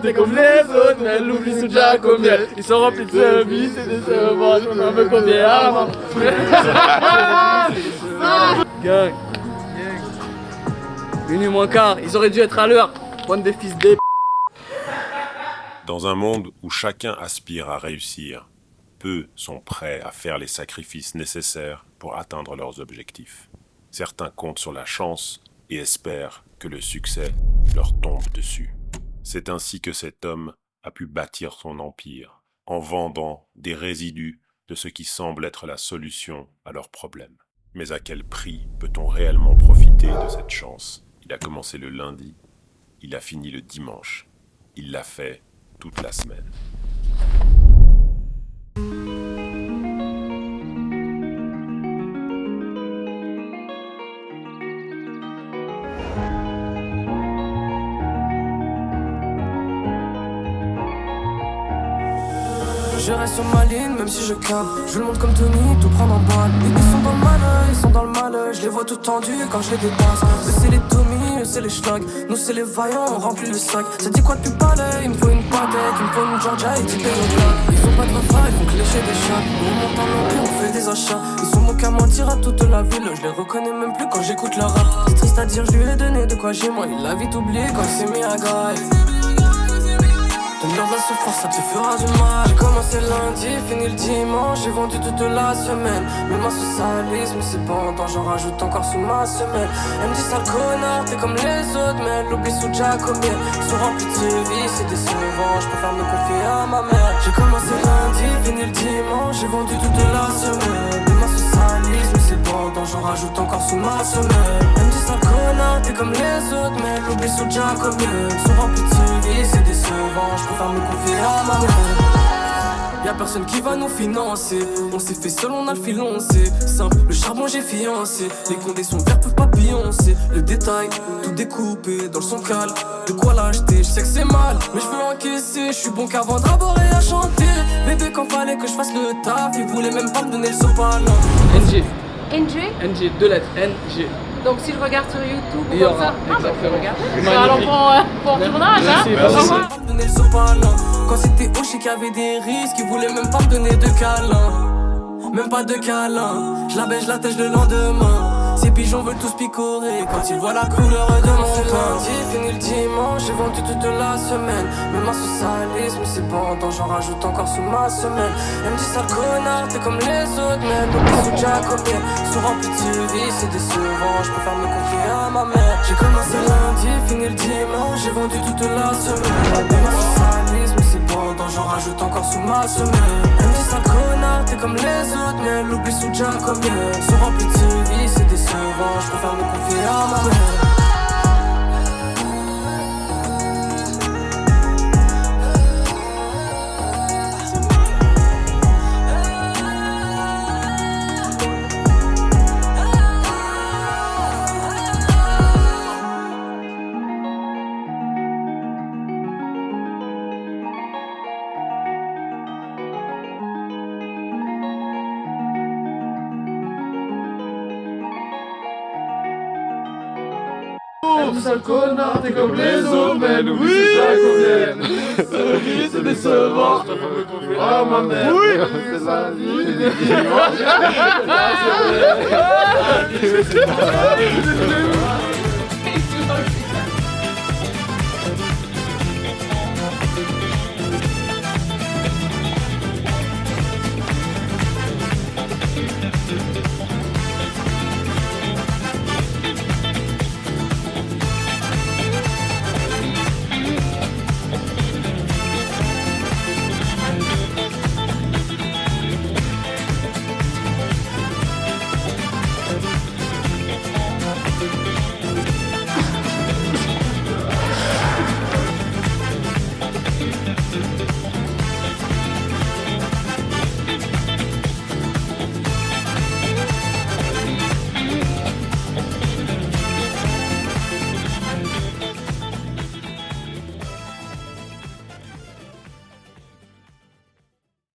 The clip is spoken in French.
T'es comme les autres, mais elle l'oublie sous Jack au miel. Ils sont remplis de services et de servantes, on en veut combien avant. Gang. Minuit moins quart, ils auraient dû être à l'heure. Bande des fils des... Dans un monde où chacun aspire à réussir, peu sont prêts à faire les sacrifices nécessaires pour atteindre leurs objectifs. Certains comptent sur la chance et espèrent que le succès leur tombe dessus. C'est ainsi que cet homme a pu bâtir son empire, en vendant des résidus de ce qui semble être la solution à leurs problèmes. Mais à quel prix peut-on réellement profiter de cette chance ? Il a commencé le lundi, il a fini le dimanche, il l'a fait toute la semaine. Je reste sur ma ligne, même si je câble. Je le montre comme Tony, tout prendre en balle. Ils sont dans le malheur, ils sont dans le malheur. Je les vois tout tendus quand je les dépasse. Eux c'est les Tommy, eux c'est les schlag. Nous c'est les vaillants, on remplit le sac. Ça dit quoi depuis parler? Il me faut une patek, il me faut une Georgia et typer au black. Ils ont pas de refrain, ils font que lécher des chats. On monte en long, on fait des achats. Ils sont bons qu'à mentir à toute la ville. Je les reconnais même plus quand j'écoute leur rap. C'est triste à dire, je lui ai donné de quoi j'ai moi. Il a vite oublié quand il s'est mis à grailler. Tenir de la souffrance, ça te fera du mal. J'ai commencé lundi, fini le dimanche. J'ai vendu toute la semaine. Mais ma socialisme, c'est pendant, j'en rajoute encore sous ma semelle. Elle me dit sale connard, t'es comme les autres. Mais elle l'oublie sous Jacobier. Ils sont remplis de vie, c'est décevant. Je préfère me confier à ma mère. J'ai commencé lundi, fini le dimanche. J'ai vendu toute la semaine. Mais ma socialisme, c'est pendant, j'en rajoute encore sous ma semelle. Elle me dit sale connard, t'es comme les autres. Mais elle l'oublie sous Jacobier. Ils sont remplis de vie, c'est décevant. Je préfère me confier à ma mère. Y'a personne qui va nous financer. On s'est fait seul, on a le filon, c'est simple. Le charbon j'ai fiancé. Les condés sont verts, peuvent pas pioncer. Le détail, tout découpé dans le son calme. De quoi l'acheter, je sais que c'est mal, mais je veux encaisser. Je suis bon qu'à vendre, à boire et à chanter. Bébé quand fallait que je fasse le taf, ils voulaient même pas me donner le sopalin. NG. NG. NG, 2 lettres, NG. Donc si je regarde sur YouTube Il y comme aura, ça, bah, exactement. regarder. Alors pour tournage, hein. Merci. Me donner le sopalin. Quand c'était haut, je sais qu'il y avait des risques. Ils voulaient même pas me donner de câlin. Même pas de câlin. Je la baisse, je la tèche le lendemain. Ces pigeons veulent tous picorer quand ils voient la couleur de mon lundi, fini le dimanche, j'ai vendu toute la semaine. Mais ma socialisme, c'est pendant, j'en rajoute encore sous ma semelle. Elle me dit sale connard, t'es comme les autres. Mais elle m'oublie sous Jacobier. Ils sont remplis de vie, c'est décevant. Je préfère me confier à ma mère. J'ai commencé lundi, fini le dimanche, j'ai vendu toute la semaine. Mais ma socialisme, c'est pendant, j'en rajoute encore sous ma semelle. Elle me dit sale connard, t'es comme les autres. Mais elle oublie sous Jacobier. Ils sont remplis de vie, c'est décevant. Je préfère me confier à ma mère. Sale connard, t'es comme les autres, mais elle oublie c'est Jacobier. C'est décevant, je préfère me confier à ma mère. Oui, c'est la vie.